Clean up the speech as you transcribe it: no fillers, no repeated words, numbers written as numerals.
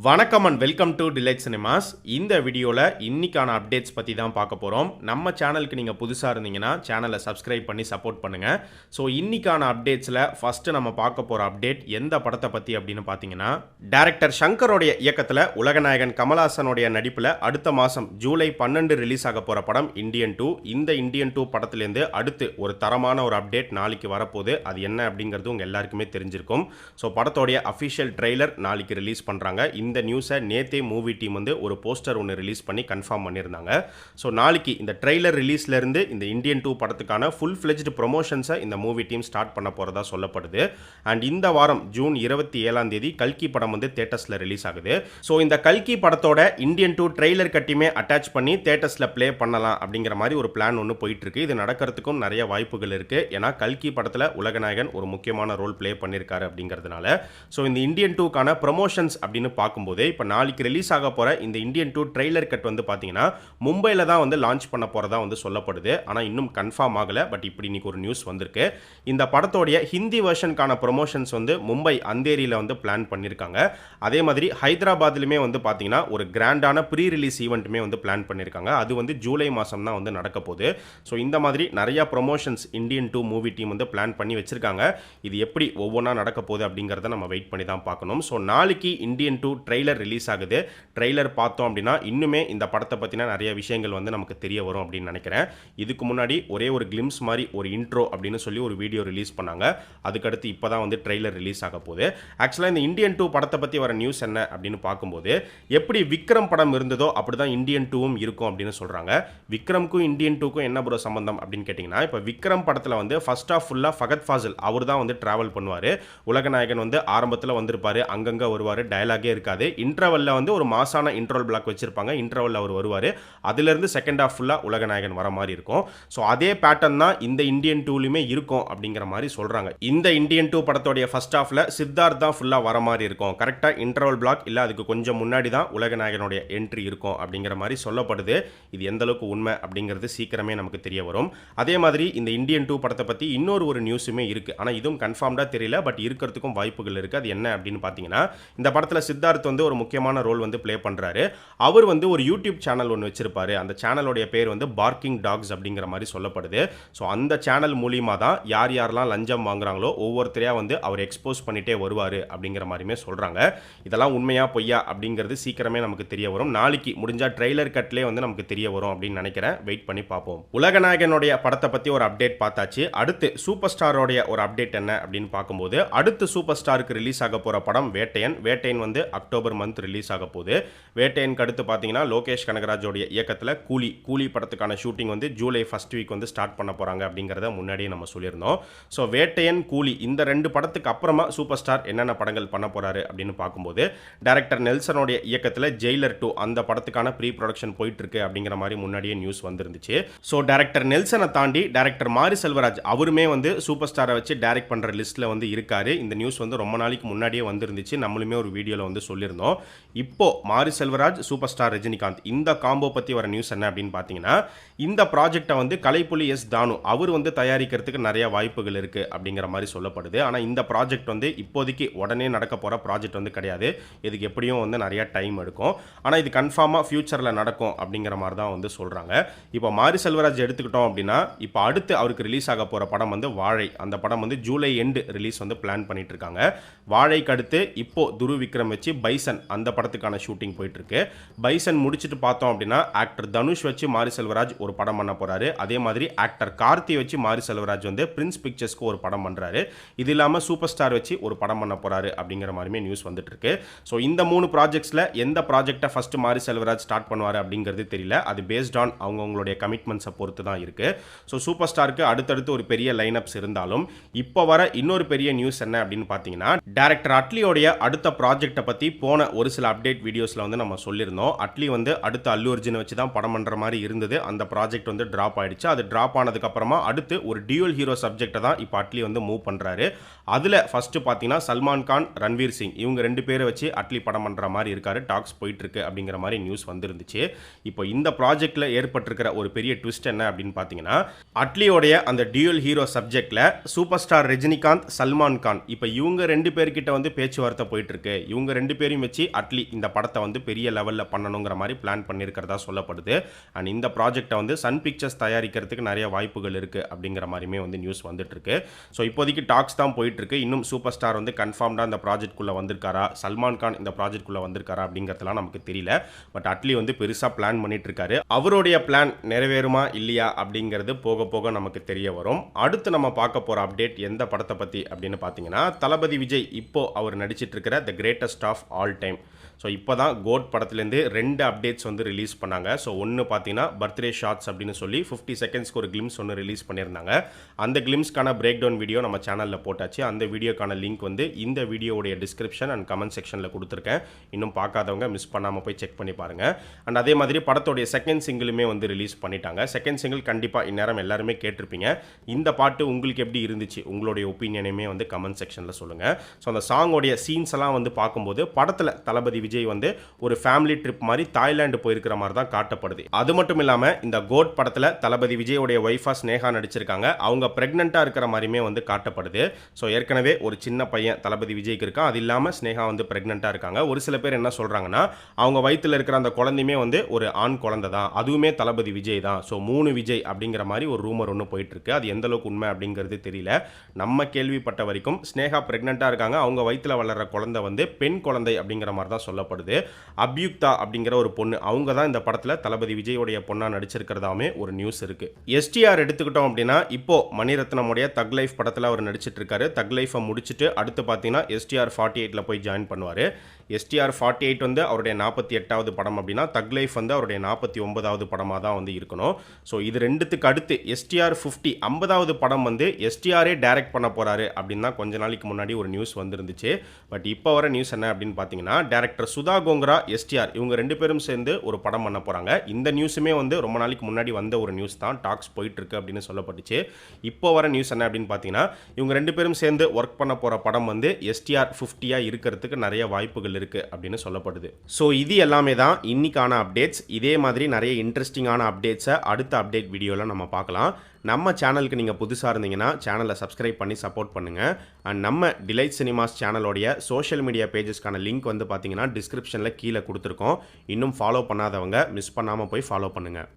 வணக்கம் and welcome to delight cinemas. இந்த வீடியோவில் இன்னைக்கான அப்டேட்ஸ் பற்றி தான் பார்க்க போகிறோம். நம்ம சேனலுக்கு நீங்கள் புதுசாக இருந்தீங்கன்னா சேனலை சப்ஸ்கிரைப் பண்ணி சப்போர்ட் பண்ணுங்கள். ஸோ இன்னைக்கான அப்டேட்ஸில் ஃபஸ்ட்டு நம்ம பார்க்க போகிற அப்டேட் எந்த படத்தை பற்றி அப்படின்னு பார்த்தீங்கன்னா, டைரக்டர் ஷங்கரோடைய இயக்கத்தில் உலகநாயகன் கமல்ஹாசனுடைய நடிப்பில் அடுத்த மாதம் ஜூலை 12 ரிலீஸ் ஆக போகிற படம் இந்தியன் 2. இந்த இந்தியன் 2 படத்துலேருந்து அடுத்து ஒரு தரமான ஒரு அப்டேட் நாளைக்கு வரப்போகுது. அது என்ன அப்படிங்கிறது உங்கள் எல்லாருக்குமே தெரிஞ்சிருக்கும். ஸோ படத்தோடைய அஃபிஷியல் ட்ரெய்லர் நாளைக்கு ரிலீஸ் பண்ணுறாங்க. இந்த நியூஸை நேத்தே மூவி டீம் வந்து ஒரு போஸ்டர் ஒன்று ரிலீஸ் பண்ணி கன்ஃபார்ம் பண்ணியிருந்தாங்க. ஸோ நாளைக்கு இந்த ட்ரெய்லர் ரிலீஸ்லேருந்து இந்த இந்தியன் 2 படத்துக்கான ஃபுல் ஃப்ளெஜ்டு ப்ரொமோஷன்ஸை இந்த மூவி டீம் ஸ்டார்ட் பண்ண போகிறதா சொல்லப்படுது. அண்ட் இந்த வாரம் ஜூன் 27 கல்கி படம் வந்து தேட்டர்ஸில் ரிலீஸ் ஆகுது. ஸோ இந்த கல்கி படத்தோட இந்தியன் 2 ட்ரெய்லர் கட்டியுமே அட்டாச் பண்ணி தேட்டர்ஸில் ப்ளே பண்ணலாம் அப்படிங்கிற மாதிரி ஒரு பிளான் ஒன்று போயிட்டு இருக்கு. இது நடக்கிறதுக்கும் நிறைய வாய்ப்புகள் இருக்கு. ஏன்னா கல்கி படத்தில் உலகநாயகன் ஒரு முக்கியமான ரோல் ப்ளே பண்ணியிருக்காரு அப்படிங்கிறதுனால. ஸோ இந்த இந்தியன் 2க்கான ப்ரொமோஷன்ஸ் அப்படின்னு பார்க்கும்போது இப்போ நாளைக்கு ரிலீஸ் ஆக போகிற இந்த இந்தியன் 2 ட்ரெய்லர் கட் வந்து பார்த்தீங்கன்னா மும்பையில் தான் வந்து லான்ச் பண்ண போகிறதா வந்து சொல்லப்படுது. ஆனால் இன்னும் கன்ஃபார்ம் ஆகலை. பட் இப்படி இன்னைக்கு ஒரு நியூஸ் வந்திருக்கு. இந்த படத்தோடைய ஹிந்தி வெர்ஷனுக்கான ப்ரொமோஷன்ஸ் வந்து மும்பை அந்தேரியில் வந்து பிளான் பண்ணியிருக்காங்க. அதே மாதிரி ஹைதராபாத்லையுமே வந்து பார்த்தீங்கன்னா ஒரு கிராண்டான ப்ரீ ரிலீஸ் ஈவெண்ட்டுமே வந்து பிளான் பண்ணியிருக்காங்க. அது வந்து ஜூலை மாதம் தான் வந்து நடக்க போகுது. ஸோ இந்த மாதிரி நிறைய ப்ரொமோஷன்ஸ் இந்தியன் 2 மூவி டீம் வந்து பிளான் பண்ணி வச்சிருக்காங்க. இது எப்படி ஒவ்வொன்றா நடக்க போகுது அப்படிங்கிறத நம்ம வெயிட் பண்ணி தான் பார்க்கணும். ஸோ நாளைக்கு இந்தியன் 2 ட்ரெய்லர் ரிலீஸ் ஆகுது. ட்ரெய்லர் பார்த்தோம் அப்படின்னா இன்னுமே இந்த படத்தை பற்றின நிறைய விஷயங்கள் வந்து நமக்கு தெரிய வரும் அப்படின்னு நினைக்கிறேன். இதுக்கு முன்னாடி ஒரே ஒரு கிளிம்ஸ் மாதிரி ஒரு இன்ட்ரோ அப்படின்னு சொல்லி ஒரு வீடியோ ரிலீஸ் பண்ணாங்க. அதுக்கடுத்து இப்போ தான் வந்து ட்ரெய்லர் ரிலீஸ் ஆக போகுது. ஆக்சுவலாக இந்த இந்தியன் 2 படத்தை பற்றி வர நியூஸ் என்ன அப்படின்னு பார்க்கும்போது, எப்படி விக்ரம் படம் இருந்ததோ அப்படி தான் இந்தியன் 2வும் இருக்கும் அப்படின்னு சொல்கிறாங்க. விக்ரம்க்கும் இந்தியன் 2க்கும் என்ன ப்ரோ சம்பந்தம் அப்படின்னு கேட்டிங்கன்னா, இப்போ விக்ரம் படத்தில் வந்து ஃபர்ஸ்ட் ஆஃப் ஃபுல்லாக ஃபகத் ஃபாசில் அவர் தான் வந்து ட்ராவல் பண்ணுவார். உலகநாயகன் வந்து ஆரம்பத்தில் வந்திருப்பார், அங்கங்கே வருவார், டயலாகே இருக்காது. இன்டர்வல்ல வந்து ஒரு மாசான இன்ட்ரோல் பிளாக் வச்சிருப்பாங்க. இன்டர்வல்ல அவர் வருவார். அதிலிருந்து செகண்ட் ஆஃப் ஃபுல்லாக உலகநாயகன் வர மாதிரி இருக்கும். ஸோ அதே பேட்டர்ன் தான் இந்த இந்தியன் 2லுமே இருக்கும் அப்படிங்கிற மாதிரி சொல்கிறாங்க. இந்த இந்தியன் 2 படத்தோடைய ஃபர்ஸ்ட் ஆஃப்ல சித்தார்த் தான் ஃபுல்லாக வர மாதிரி இருக்கும். கரெக்டாக இன்டர்வல் பிளாக் இல்லை அதுக்கு கொஞ்சம் முன்னாடி தான் உலகநாயகனுடைய என்ட்ரி இருக்கும் அப்படிங்கிற மாதிரி சொல்லப்படுது. இது எந்த அளவுக்கு உண்மை அப்படிங்கிறது சீக்கிரமே நமக்கு தெரிய வரும். அதே மாதிரி இந்த இந்தியன் 2 படத்தை பற்றி இன்னொரு ஒரு நியூஸுமே இருக்குது. ஆனால் இதுவும் கன்ஃபார்ம்டாக தெரியல. பட் இருக்கிறதுக்கும் வாய்ப்புகள் இருக்குது. அது என்ன அப்படின்னு பார்த்தீங்கன்னா, இந்த படத்தில் சித்தார்த் வந்து ஒரு முக்கியமான ரோல் வந்து ப்ளே பண்ணுறாரு. அவர் வந்து ஒரு யூடியூப் சேனல் ஒன்று வச்சிருப்பாரு. அந்த சேனலோடைய பேர் வந்து பார்க்கிங் டாக்ஸ் அப்படிங்கிற மாதிரி சொல்லப்படுது. ஸோ அந்த சேனல் மூலியமாக தான் யார் யாரெல்லாம் லஞ்சம் வாங்குறாங்களோ ஒவ்வொருத்தரையாக வந்து அவர் எக்ஸ்போஸ் பண்ணிட்டே வருவார் அப்படிங்கிற மாதிரியுமே சொல்கிறாங்க. இதெல்லாம் உண்மையா பொய்யா அப்படிங்கிறது சீக்கிரமே நமக்கு தெரிய வரும். நாளைக்கு முடிஞ்சா ட்ரெய்லர் கட்லேயே வந்து நமக்கு தெரிய வரும் அப்படின்னு நினைக்கிறேன். வெயிட் பண்ணி பார்ப்போம். உலகநாயகனுடைய படத்தை பற்றி ஒரு அப்டேட் பார்த்தாச்சு. அடுத்து சூப்பர் ஸ்டாரோடைய ஒரு அப்டேட் என்ன அப்படின்னு பார்க்கும்போது, அடுத்து சூப்பர் ஸ்டாருக்கு ரிலீஸ் ஆக போகிற படம் வேட்டையன். வேட்டையன் வந்து அக்டோபர் மந்த் ரிலீஸ் ஆக போகுது. வேட்டையனுக்கு அடுத்து பார்த்தீங்கன்னா லோகேஷ் கனகராஜோடைய இயக்கத்தில் கூலி படத்துக்கான ஷூட்டிங் வந்து ஜூலை ஃபர்ஸ்ட் வீக் வந்து ஸ்டார்ட் பண்ண போகிறாங்க அப்படிங்கிறத முன்னாடியே நம்ம சொல்லியிருந்தோம். ஸோ வேட்டையன் கூலி இந்த 2 படத்துக்கு அப்புறமா சூப்பர் ஸ்டார் என்னென்ன படங்கள் பண்ண போகிறாரு அப்படின்னு பார்க்கும்போது, டைரக்டர் நெல்சனுடைய இயக்கத்தில் ஜெயிலர் 2 அந்த படத்துக்கான ப்ரீ ப்ரொடக்ஷன் போயிட்டு இருக்கு அப்படிங்கிற மாதிரி முன்னாடியே நியூஸ் வந்துருந்துச்சு. ஸோ டைரக்டர் நெல்சனை தாண்டி டைரக்டர் மாரி செல்வராஜ் அவருமே வந்து சூப்பர் ஸ்டாரை வச்சு டைரக்ட் பண்ணுற லிஸ்ட்டில் வந்து இருக்காரு. இந்த நியூஸ் வந்து ரொம்ப நாளைக்கு முன்னாடியே வந்துருந்துச்சு. நம்மளுமே ஒரு வீடியோவில் வந்து சொல்லியிருந்தோம். இப்போ மாரி செல்வராஜ் சூப்பர் ஸ்டார் ரஜினிகாந்த் இந்த காம்போ பற்றி வர நியூஸ் என்ன அப்படின்னு பார்த்தீங்கன்னா, இந்த ப்ராஜெக்டை வந்து கலைப்புலி எஸ் தானு அவர் வந்து தயாரிக்கிறதுக்கு நிறைய வாய்ப்புகள் இருக்குது அப்படிங்கிற மாதிரி சொல்லப்படுது. ஆனால் இந்த ப்ராஜெக்ட் வந்து இப்போதைக்கு உடனே நடக்க போகிற ப்ராஜெக்ட் வந்து கிடையாது. இதுக்கு எப்படியும் வந்து நிறைய டைம் எடுக்கும். ஆனால் இது கன்ஃபார்மாக ஃபியூச்சரில் நடக்கும் அப்படிங்கிற மாதிரி தான் வந்து சொல்கிறாங்க. இப்போ மாரி செல்வராஜ் எடுத்துக்கிட்டோம் அப்படின்னா, இப்போ அடுத்து அவருக்கு ரிலீஸ் ஆக போகிற படம் வந்து வாழை. அந்த படம் வந்து ஜூலை எண்டு ரிலீஸ் வந்து பிளான் பண்ணிட்டு இருக்காங்க. வாழைக்கு அடுத்து இப்போ துரு விக்ரம் வச்சு பைசன் அந்த படத்துக்கான ஷூட்டிங் போயிட்டு இருக்கு. பைசன் முடிச்சுட்டு பார்த்தோம் அப்படின்னா ஆக்டர் தனுஷ் வச்சு மாரி செல்வராஜ் ஒரு படம் பண்ண போறாரு. அதே மாதிரி ஆக்டர் கார்த்தி வச்சு மாரி செல்வராஜ் வந்து பிரின்ஸ் பிக்சர்ஸ்க்கு ஒரு படம் பண்றாரு. இது இல்லாமல் சூப்பர் ஸ்டார் வச்சு ஒரு படம் பண்ண போறாரு அப்படிங்கிற மாதிரிமே நியூஸ் வந்துட்டு இருக்கு. ஸோ இந்த 3 ப்ராஜெக்ட்ஸ்ல எந்த ப்ராஜெக்டை ஃபர்ஸ்ட் மாரி செல்வராஜ் ஸ்டார்ட் பண்ணுவார் அப்படிங்கிறது தெரியல. அது பேஸ்ட் ஆன் அவங்களுடைய கமிட்மெண்ட்ஸை பொறுத்து தான் இருக்கு. ஸோ சூப்பர் ஸ்டாருக்கு அடுத்தடுத்து ஒரு பெரிய லைனப்ஸ் இருந்தாலும் இப்போ வர இன்னொரு பெரிய நியூஸ் என்ன அப்படின்னு பார்த்தீங்கன்னா, டைரக்டர் அட்லியோடைய அடுத்த ப்ராஜெக்டை பற்றி போன ஒரு சில அப்டேட் வீடியோஸில் வந்து நம்ம சொல்லியிருந்தோம். அட்லி வந்து அடுத்த அல்லு அர்ஜுனை வச்சு தான் படம் பண்ணுற மாதிரி இருந்தது. அந்த ப்ராஜெக்ட் வந்து ட்ராப் ஆயிடுச்சு. அது ட்ராப் ஆனதுக்கப்புறமா அடுத்து ஒரு டியூல் ஹீரோ சப்ஜெக்டை தான் இப்போ அட்லி வந்து மூவ் பண்ணுறாரு. அதில் ஃபர்ஸ்ட் பார்த்தீங்கன்னா சல்மான் கான், ரன்வீர் சிங் இவங்க 2 பேரை வச்சு அட்லி படம் பண்ணுற மாதிரி இருக்காரு. டாக்ஸ் போயிட்டு இருக்கு அப்படிங்கிற மாதிரி நியூஸ் வந்துருந்துச்சு. இப்போ இந்த ப்ராஜெக்டில் ஏற்பட்டிருக்கிற ஒரு பெரிய ட்விஸ்ட் என்ன அப்படின்னு பார்த்தீங்கன்னா, அட்லியோடைய அந்த டியூல் ஹீரோ சப்ஜெக்டில் சூப்பர் ஸ்டார் ரஜினிகாந்த், சல்மான் கான் இப்போ இவங்க 2 பேர்கிட்ட வந்து பேச்சுவார்த்தை போயிட்டு இருக்கு. இவங்க 2 பேரையும் பேரையும் வச்சு அட்லி இந்த படத்தை வந்து பெரிய லெவலில் பண்ணணுங்கிற மாதிரி பிளான் பண்ணியிருக்கிறதா சொல்லப்படுது. அண்ட் இந்த ப்ராஜெக்டை வந்து சன் பிக்சர்ஸ் தயாரிக்கிறதுக்கு நிறைய வாய்ப்புகள் இருக்குது அப்படிங்கிற மாதிரியுமே வந்து நியூஸ் வந்துட்டுருக்கு. ஸோ இப்போதைக்கு டாக்ஸ் தான் போயிட்டுருக்கு. இன்னும் சூப்பர் ஸ்டார் வந்து கன்ஃபார்ம்டாக இந்த ப்ராஜெக்ட்குள்ளே வந்திருக்காரா, சல்மான் கான் இந்த ப்ராஜெக்ட்குள்ளே வந்திருக்காரா அப்படிங்கிறதுலாம் நமக்கு தெரியல. பட் அட்லி வந்து பெருசாக பிளான் பண்ணிட்டு இருக்காரு. அவருடைய பிளான் நிறைவேறுமா இல்லையா அப்படிங்கிறது போக போக நமக்கு தெரிய வரும். அடுத்து நம்ம பார்க்க போகிற அப்டேட் எந்த படத்தை பற்றி அப்படின்னு பார்த்தீங்கன்னா, தளபதி விஜய் இப்போ அவர் நடிச்சிட்டு இருக்கிற the greatest of all time. So இப்போ தான் கோட் படத்துலேருந்து 2 அப்டேட்ஸ் வந்து ரிலீஸ் பண்ணாங்க. ஸோ ஒன்று பார்த்தீங்கன்னா பர்த்டே ஷார்ட்ஸ் அப்படின்னு சொல்லி 50 செகண்ட்ஸ்க்கு ஒரு கிளிம்ஸ் ஒன்று ரிலீஸ் பண்ணியிருந்தாங்க. அந்த கிளிம்ஸ்க்கான பிரேக் டவுன் வீடியோ நம்ம சேனலில் போட்டாச்சு. அந்த வீடியோக்கான லிங்க் வந்து இந்த வீடியோவுடைய டிஸ்கிரிப்ஷன் அண்ட் கமெண்ட் செக்ஷனில் கொடுத்துருக்கேன். இன்னும் பார்க்காதவங்க மிஸ் பண்ணாமல் போய் செக் பண்ணி பாருங்கள். அண்ட் அதே மாதிரி படத்தோடைய செகண்ட் சிங்கிளுமே வந்து ரிலீஸ் பண்ணிட்டாங்க. செகண்ட் சிங்கிள் கண்டிப்பாக இந்நேரம் எல்லாருமே கேட்டிருப்பீங்க. இந்த பாட்டு உங்களுக்கு எப்படி இருந்துச்சு, உங்களுடைய ஒப்பீனியனையுமே வந்து கமெண்ட் செக்ஷனில் சொல்லுங்கள். ஸோ அந்த சாங்கோடைய சீன்ஸ் எல்லாம் வந்து பார்க்கும்போது படத்தில் தளபதி விஜய் வந்து ஒரு ஃபேமிலி ட்ரிப் மாதிரி தாய்லாந்து போயிருக்கிற மாதிரி தான் காட்டப்படுது. அது மட்டும் இல்லாமல் இந்த கோட் படத்தில் தளபதி விஜயோடைய ஒய்ஃபா ஸ்னேகா நடிச்சிருக்காங்க. அவங்க பிரெக்னெண்ட்டாக இருக்கிற மாதிரியுமே வந்து காட்டப்படுது. ஸோ ஏற்கனவே ஒரு சின்ன பையன் தளபதி விஜய்க்கு இருக்கான். அது இல்லாமல் ஸ்னேகா வந்து பிரெக்னெண்ட்டாக இருக்காங்க. ஒரு சில பேர் என்ன சொல்கிறாங்கன்னா, அவங்க வயிற்றில் இருக்கிற அந்த குழந்தையுமே வந்து ஒரு ஆண் குழந்தை தான், அதுவுமே தளபதி விஜய் தான். ஸோ 3 விஜய் அப்படிங்கிற மாதிரி ஒரு ரூமர் ஒன்று போயிட்டு இருக்கு. அது எந்த அளவுக்கு உண்மை அப்படிங்கிறது தெரியல. நம்ம கேள்விப்பட்ட வரைக்கும் ஸ்னேகா பிரெக்னெண்ட்டாக இருக்காங்க. அவங்க வயிற்றில் வளர்ற குழந்தை வந்து பெண் குழந்தை அப்படிங்கிற மாதிரி தான் சொல்லப்படுது. அபியுக்தா அப்படிங்கிற ஒரு பொண்ணு, அவங்க தான் இந்த படத்தில் தளபதி விஜயோடைய பொண்ணா நடிச்சிருக்கிறதாமே ஒரு நியூஸ் இருக்கு. எஸ்டிஆர் எடுத்துக்கிட்டோம் அப்படின்னா, இப்போ மணிரத்னமுடைய தக் லைஃப் படத்தில் அவர் நடிச்சிட்டு இருக்காரு. தக் லைஃபை முடிச்சுட்டு அடுத்து பார்த்தீங்கன்னா எஸ்டிஆர் 48ல போய் ஜாயின் பண்ணுவார். எஸ்டிஆர் 48 வந்து அவருடைய 48வது படம் அப்படின்னா, தக் லைஃப் வந்து அவருடைய 49வது படமாக தான் வந்து இருக்கணும். ஸோ இது ரெண்டுத்துக்கு அடுத்து எஸ்டிஆர் 50வது படம் வந்து எஸ்டிஆரே டைரக்ட் பண்ண போறாரு அப்படின்னு தான் கொஞ்ச நாளைக்கு முன்னாடி ஒரு நியூஸ் வந்துருந்துச்சு. பட் இப்போ வர நியூஸ் என்ன அப்படின்னு பார்த்தீங்கன்னா, டைரக்டர் சுதா கோங்கரா, எஸ்டிஆர் இவங்க 2 பேரும் சேர்ந்து ஒரு படம் பண்ண போறாங்க. இந்த நியூஸுமே வந்து ரொம்ப நாளைக்கு முன்னாடி வந்த ஒரு நியூஸ் தான், டாக்ஸ் போயிட்டு இருக்கு அப்படின்னு சொல்லப்பட்டுச்சு. இப்போ வர நியூஸ் என்ன அப்படின்னு பார்த்தீங்கன்னா, இவங்க 2 பேரும் சேர்ந்து ஒர்க் பண்ண போற படம் வந்து எஸ்டிஆர் 50 இருக்கிறதுக்கு நிறைய வாய்ப்புகள் இருக்கு அப்படின்னு சொல்லப்படுது. ஸோ இது எல்லாமே தான் இன்னைக்கான அப்டேட்ஸ். இதே மாதிரி நிறைய இன்ட்ரெஸ்டிங்கான அப்டேட்ஸை அடுத்த அப்டேட் வீடியோவில் நம்ம பார்க்கலாம். நம்ம சேனலுக்கு நீங்கள் புதுசாக இருந்தீங்கன்னா சேனலை சப்ஸ்கிரைப் பண்ணி சப்போர்ட் பண்ணுங்கள். அண்ட் நம்ம டிலைட் சினிமாஸ் சேனலோடைய சோஷியல் மீடியா பேஜஸ்க்கான லிங்க் வந்து பார்த்தீங்கன்னா டிஸ்கிரிப்ஷனில் கீழே கொடுத்துருக்கோம். இன்னும் ஃபாலோ பண்ணாதவங்க மிஸ் பண்ணாமல் போய் ஃபாலோ பண்ணுங்கள்.